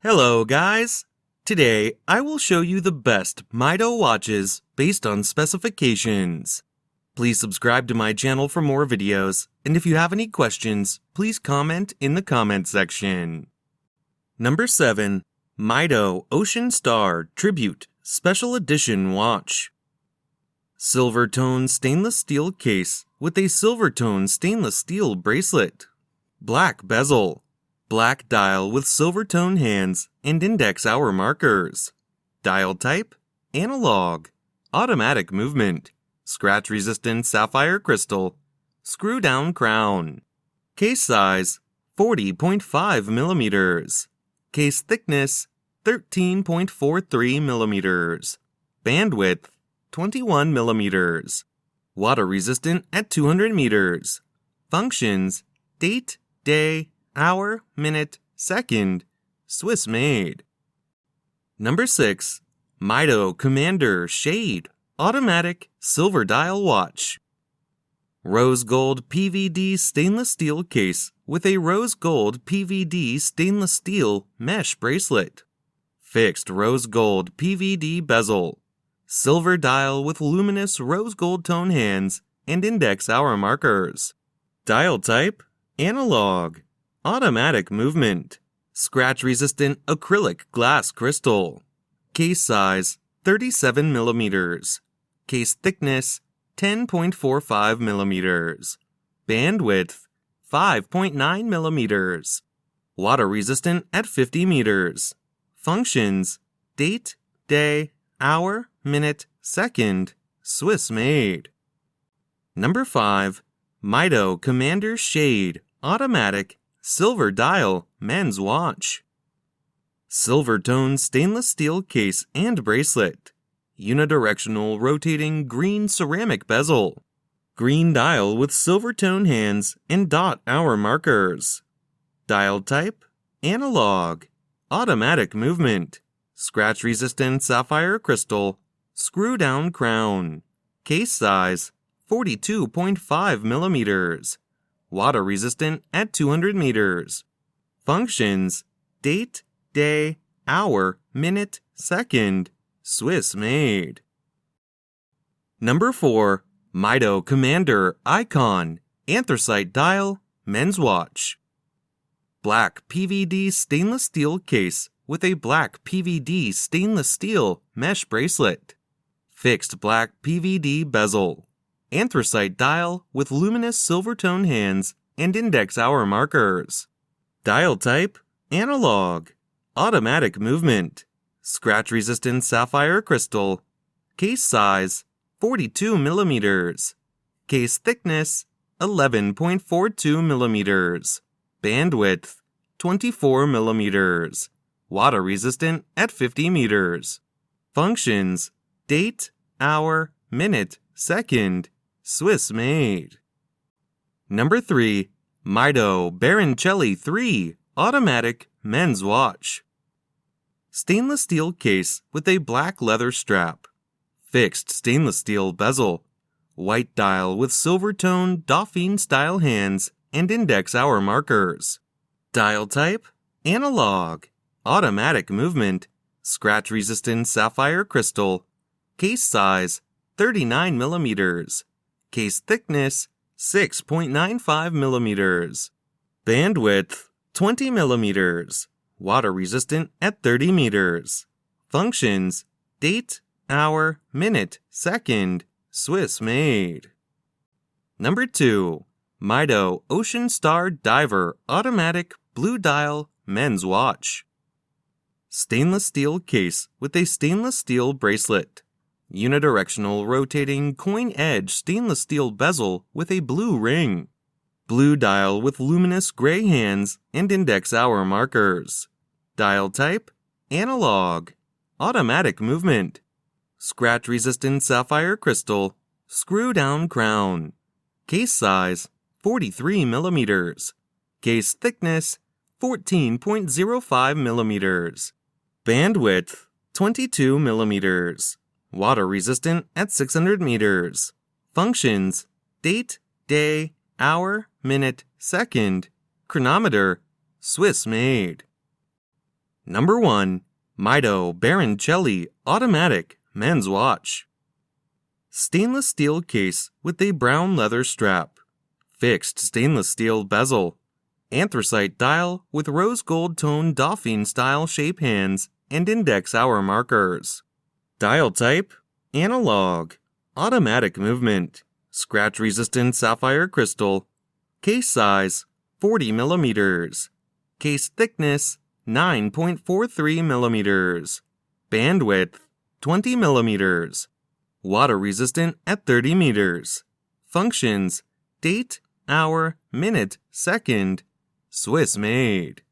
Hello guys! Today I will show you the best Mido watches based on specifications. Please subscribe to my channel for more videos, and if you have any questions, please comment in the comment section. Number 7. Mido Ocean Star Tribute Special Edition Watch. Silver tone stainless steel case with a silver tone stainless steel bracelet. Black bezel. Black dial with silver tone hands and index hour markers. Dial type, analog. Automatic movement. Scratch resistant sapphire crystal. Screw down crown. Case size, 40.5 millimeters. Case thickness, 13.43 millimeters. Bandwidth, 21 millimeters. Water resistant at 200 meters. Functions, date, day, hour, minute, second, Swiss made. Number 6. Mido Commander Shade Automatic Silver Dial Watch. Rose gold PVD stainless steel case with a rose gold PVD stainless steel mesh bracelet. Fixed rose gold PVD bezel. Silver dial with luminous rose gold tone hands and index hour markers. Dial type, analog. Automatic movement. Scratch resistant acrylic glass crystal. Case size, 37 millimeters. Case thickness, 10.45 millimeters. Bandwidth, 5.9 millimeters. Water resistant at 50 meters. Functions, date, day, hour, minute, second, Swiss made. Number 5. Mido Commander Shade Automatic Silver dial men's watch. Silver tone stainless steel case and bracelet. Unidirectional rotating green ceramic bezel. Green dial with silver tone hands and dot hour markers. Dial type, analog. Automatic movement. Scratch resistant sapphire crystal. Screw down crown. Case size, 42.5 millimeters. Water resistant at 200 meters. Functions, date, day, hour, minute, second, Swiss made. Number 4. Mido Commander Icone Anthracite Dial Men's Watch. Black PVD stainless steel case with a black PVD stainless steel mesh bracelet. Fixed black PVD bezel. Anthracite dial with luminous silver tone hands and index hour markers. Dial type, analog. Automatic movement. Scratch resistant sapphire crystal. Case size, 42 millimeters. Case thickness, 11.42 millimeters. Bandwidth, 24 millimeters. Water resistant at 50 meters. Functions, date, hour, minute, second, Swiss made. Number 3. Mido Baroncelli 3 Automatic Men's Watch. Stainless steel case with a black leather strap. Fixed stainless steel bezel. White dial with silver tone Dauphine style hands and index hour markers. Dial type, analog. Automatic movement. Scratch resistant sapphire crystal. Case size, 39 millimeters. Case thickness, 6.95 millimeters. Bandwidth, 20 millimeters. Water resistant at 30 meters. Functions, date, hour, minute, second, Swiss made. Number 2. Mido Ocean Star Diver Automatic Blue Dial Men's Watch. Stainless steel case with a stainless steel bracelet. Unidirectional rotating coin edge stainless steel bezel with a blue ring. Blue dial with luminous gray hands and index hour markers. Dial type, analog. Automatic movement. Scratch resistant sapphire crystal. Screw down crown. Case size, 43 millimeters. Case thickness, 14.05 millimeters. Bandwidth, 22 millimeters. Water resistant at 600 meters. Functions, date, day, hour, minute, second, chronometer, Swiss made. Number 1. Mido Baroncelli Automatic Men's Watch. Stainless steel case with a brown leather strap. Fixed stainless steel bezel. Anthracite dial with rose gold tone Dauphine style shape hands and index hour markers. Dial type: analog. Automatic movement. Scratch resistant sapphire crystal. Case size: 40 millimeters. Case thickness: 9.43 millimeters. Bandwidth: 20 millimeters. Water resistant at 30 meters. Functions: date, hour, minute, second. Swiss made.